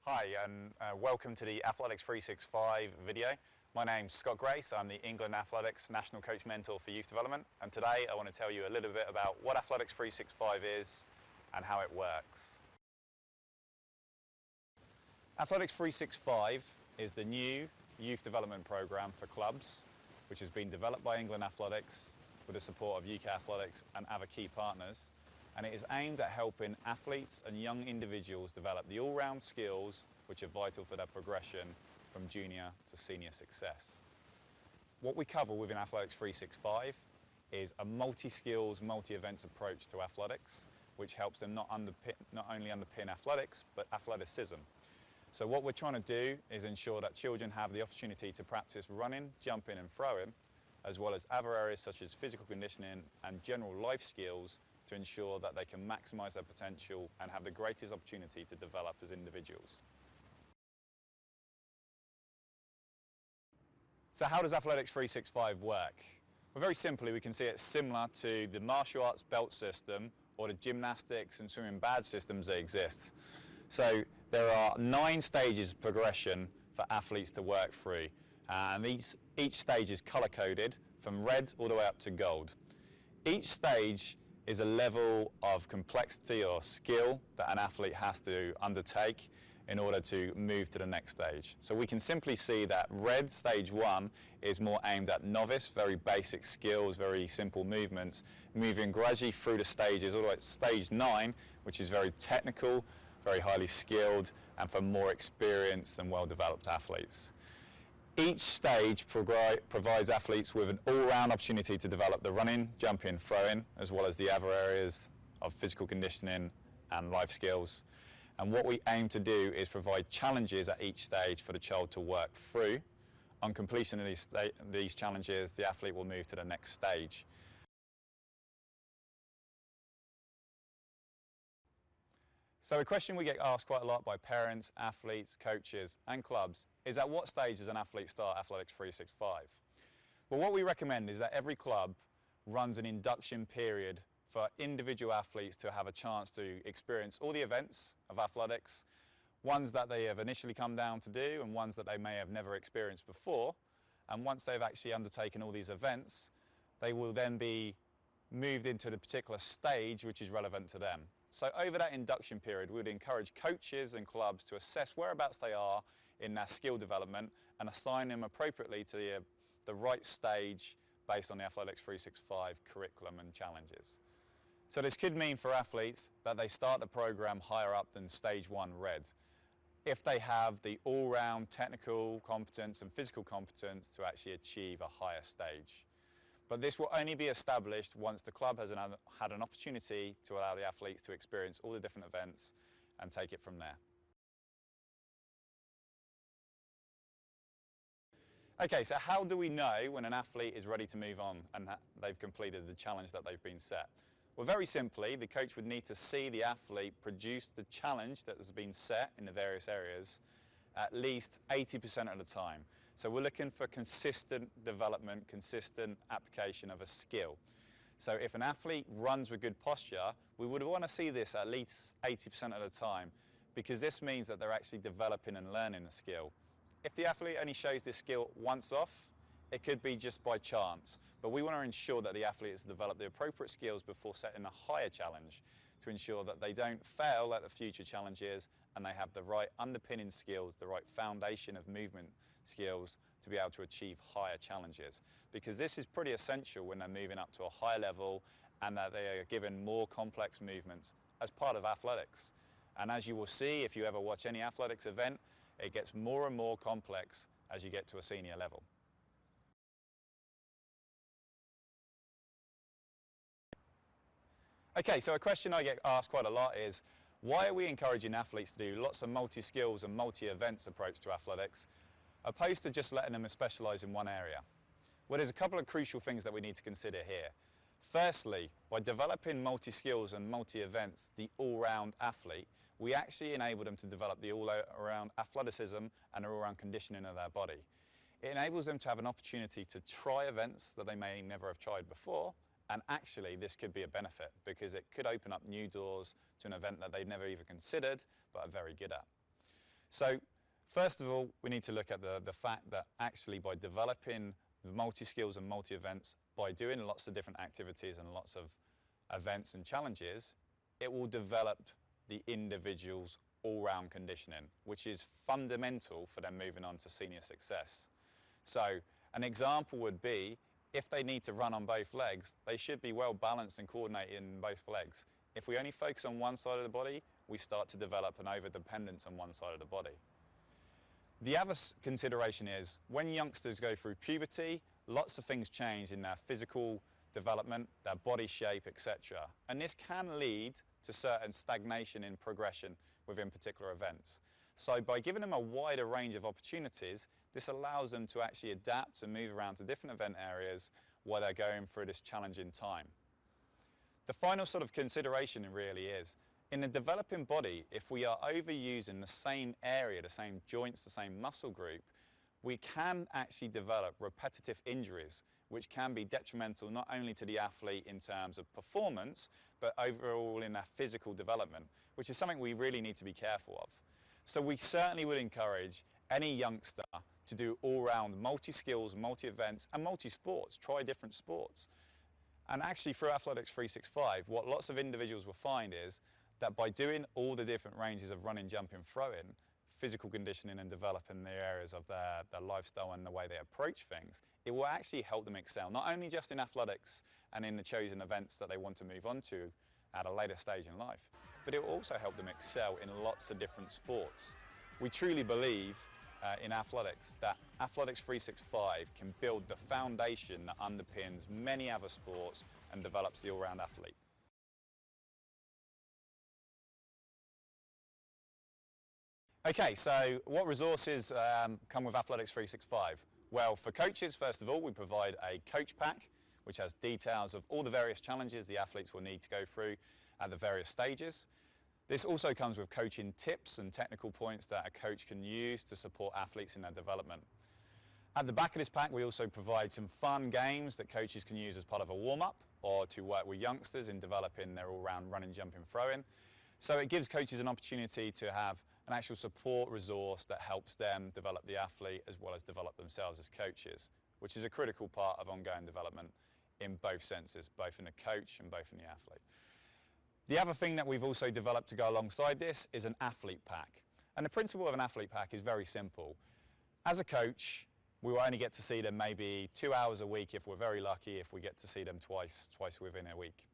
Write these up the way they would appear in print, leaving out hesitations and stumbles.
Hi, and welcome to the Athletics 365 video. My name's Scott Grace. I'm the England Athletics National Coach Mentor for Youth Development, and today I want to tell you a little bit about what Athletics 365 is and how it works. Athletics 365 is the new youth development program for clubs, which has been developed by England Athletics with the support of UK Athletics and other key partners. And it is aimed at helping athletes and young individuals develop the all-round skills which are vital for their progression from junior to senior success. What we cover within Athletics 365 is a multi-skills, multi-events approach to athletics, which helps them not only underpin athletics, but athleticism. So what we're trying to do is ensure that children have the opportunity to practice running, jumping and throwing, as well as other areas such as physical conditioning and general life skills to ensure that they can maximise their potential and have the greatest opportunity to develop as individuals. So how does Athletics 365 work? Well, very simply, we can see it's similar to the martial arts belt system or the gymnastics and swimming badge systems that exist. So there are 9 stages of progression for athletes to work through, and each stage is colour-coded from red all the way up to gold. Each stage is a level of complexity or skill that an athlete has to undertake in order to move to the next stage. So we can simply see that red, stage 1, is more aimed at novice, very basic skills, very simple movements, moving gradually through the stages all the way to stage 9, which is very technical, very highly skilled, and for more experienced and well-developed athletes. Each stage provides athletes with an all-round opportunity to develop the running, jumping, throwing, as well as the other areas of physical conditioning and life skills. And what we aim to do is provide challenges at each stage for the child to work through. On completion of these challenges, the athlete will move to the next stage. So a question we get asked quite a lot by parents, athletes, coaches and clubs is at what stage does an athlete start Athletics 365? Well, what we recommend is that every club runs an induction period for individual athletes to have a chance to experience all the events of athletics, ones that they have initially come down to do and ones that they may have never experienced before. And once they've actually undertaken all these events, they will then be moved into the particular stage which is relevant to them. So over that induction period, we would encourage coaches and clubs to assess whereabouts they are in their skill development and assign them appropriately to the right stage based on the Athletics 365 curriculum and challenges. So this could mean for athletes that they start the program higher up than stage 1 red, if they have the all-round technical competence and physical competence to actually achieve a higher stage. But this will only be established once the club has had an opportunity to allow the athletes to experience all the different events and take it from there. Okay, so how do we know when an athlete is ready to move on and they've completed the challenge that they've been set? Well, very simply, the coach would need to see the athlete produce the challenge that has been set in the various areas at least 80% of the time. So we're looking for consistent development, consistent application of a skill. So if an athlete runs with good posture, we would want to see this at least 80% of the time, because this means that they're actually developing and learning the skill. If the athlete only shows this skill once off, it could be just by chance, but we want to ensure that the athlete has developed the appropriate skills before setting a higher challenge to ensure that they don't fail at the future challenges and they have the right underpinning skills, the right foundation of movement skills to be able to achieve higher challenges. Because this is pretty essential when they're moving up to a higher level and that they are given more complex movements as part of athletics. And as you will see, if you ever watch any athletics event, it gets more and more complex as you get to a senior level. Okay, so a question I get asked quite a lot is, why are we encouraging athletes to do lots of multi-skills and multi-events approach to athletics, opposed to just letting them specialise in one area? Well, there's a couple of crucial things that we need to consider here. Firstly, by developing multi-skills and multi-events, the all-round athlete, we actually enable them to develop the all-round athleticism and all-round conditioning of their body. It enables them to have an opportunity to try events that they may never have tried before, and actually this could be a benefit because it could open up new doors to an event that they've never even considered but are very good at. So first of all, we need to look at the fact that actually by developing the multi-skills and multi-events, by doing lots of different activities and lots of events and challenges, it will develop the individual's all-round conditioning, which is fundamental for them moving on to senior success. So an example would be, if they need to run on both legs, they should be well balanced and coordinated in both legs. If we only focus on one side of the body, we start to develop an over-dependence on one side of the body. The other consideration is, when youngsters go through puberty, lots of things change in their physical development, their body shape, etc. And this can lead to certain stagnation in progression within particular events. So by giving them a wider range of opportunities, this allows them to actually adapt and move around to different event areas while they're going through this challenging time. The final sort of consideration really is, in a developing body, if we are overusing the same area, the same joints, the same muscle group, we can actually develop repetitive injuries, which can be detrimental not only to the athlete in terms of performance, but overall in their physical development, which is something we really need to be careful of. So we certainly would encourage any youngster to do all-round multi-skills, multi-events, and multi-sports, try different sports. And actually through Athletics 365, what lots of individuals will find is that by doing all the different ranges of running, jumping, throwing, physical conditioning and developing the areas of their lifestyle and the way they approach things, it will actually help them excel, not only just in athletics and in the chosen events that they want to move on to at a later stage in life, but it will also help them excel in lots of different sports. We truly believe in athletics that Athletics 365 can build the foundation that underpins many other sports and develops the all-round athlete. Okay, so what resources come with Athletics 365? Well, for coaches, first of all, we provide a coach pack, which has details of all the various challenges the athletes will need to go through at the various stages. This also comes with coaching tips and technical points that a coach can use to support athletes in their development. At the back of this pack, we also provide some fun games that coaches can use as part of a warm-up or to work with youngsters in developing their all-round running, jumping, throwing. So it gives coaches an opportunity to have an actual support resource that helps them develop the athlete as well as develop themselves as coaches, which is a critical part of ongoing development in both senses, both in the coach and both in the athlete. The other thing that we've also developed to go alongside this is an athlete pack. And the principle of an athlete pack is very simple. As a coach, we will only get to see them maybe 2 hours a week if we're very lucky, if we get to see them twice within a week.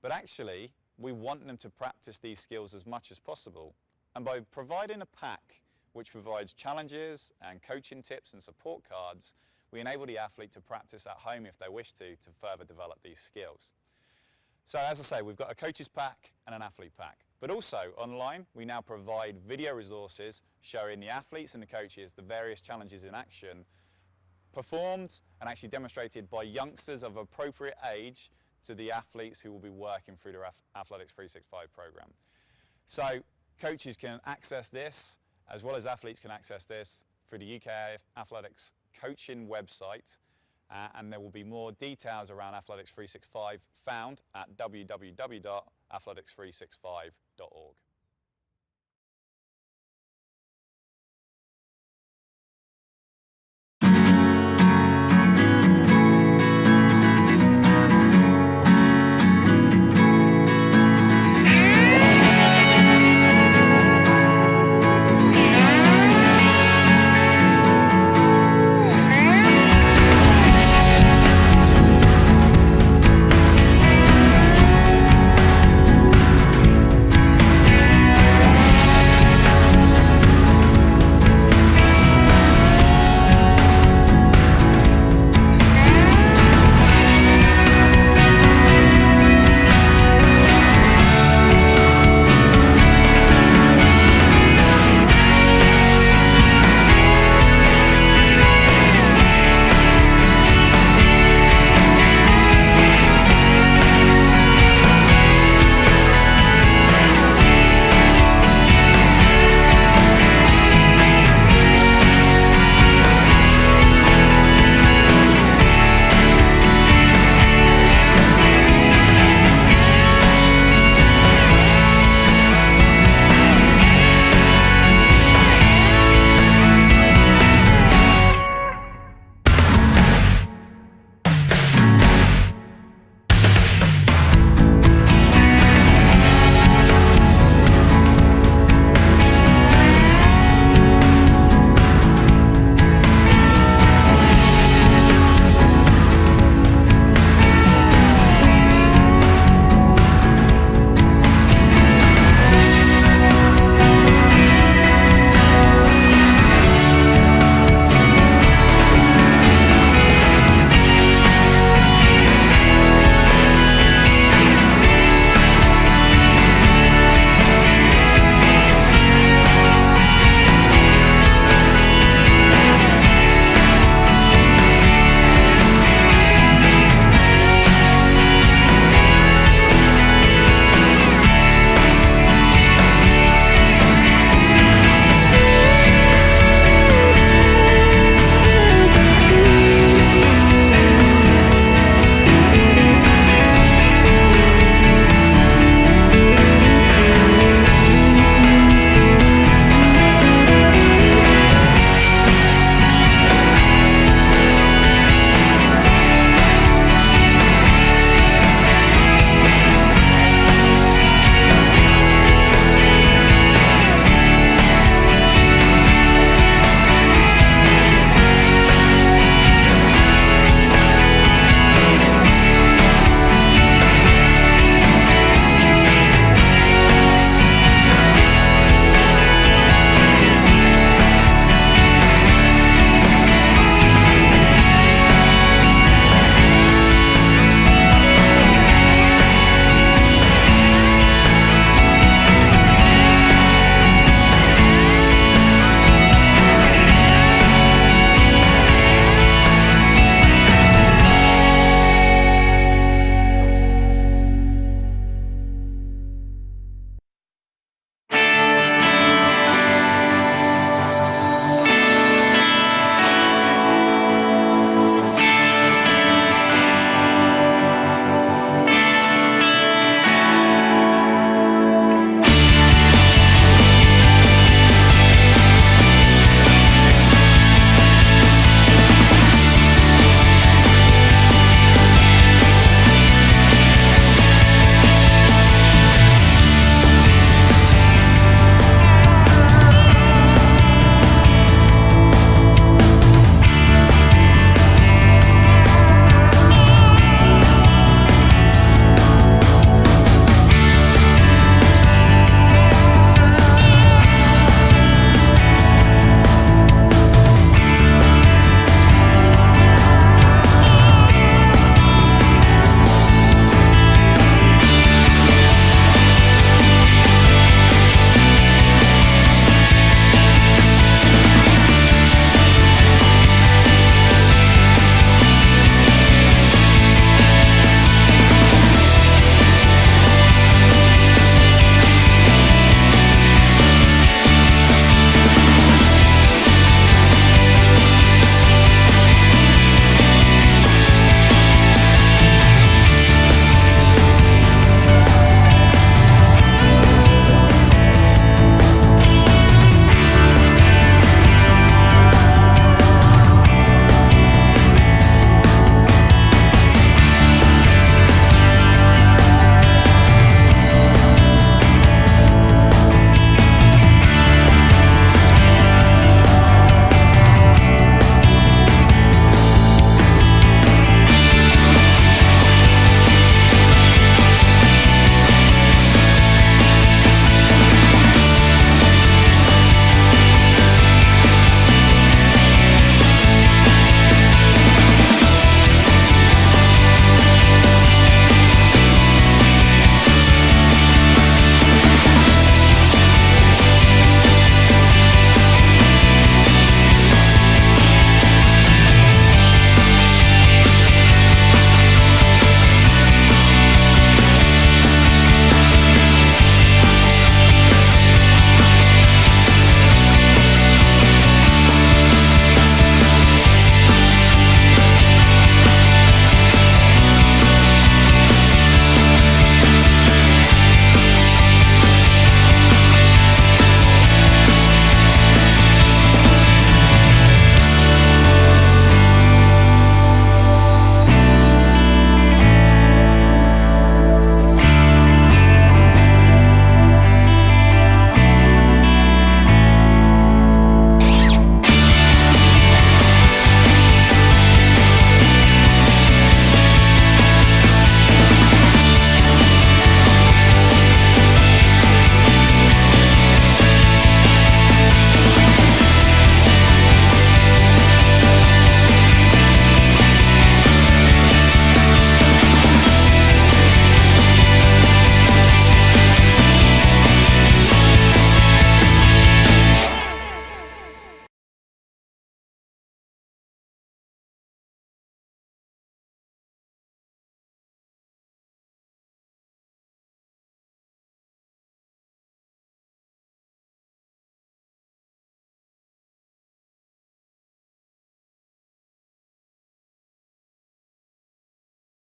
But actually, we want them to practice these skills as much as possible. And by providing a pack which provides challenges and coaching tips and support cards, we enable the athlete to practice at home if they wish to further develop these skills. So as I say, we've got a coaches pack and an athlete pack. But also online, we now provide video resources showing the athletes and the coaches the various challenges in action performed and actually demonstrated by youngsters of appropriate age to the athletes who will be working through their Athletics 365 program. So coaches can access this, as well as athletes can access this through the UK Athletics coaching website, and there will be more details around Athletics 365 found at www.athletics365.org.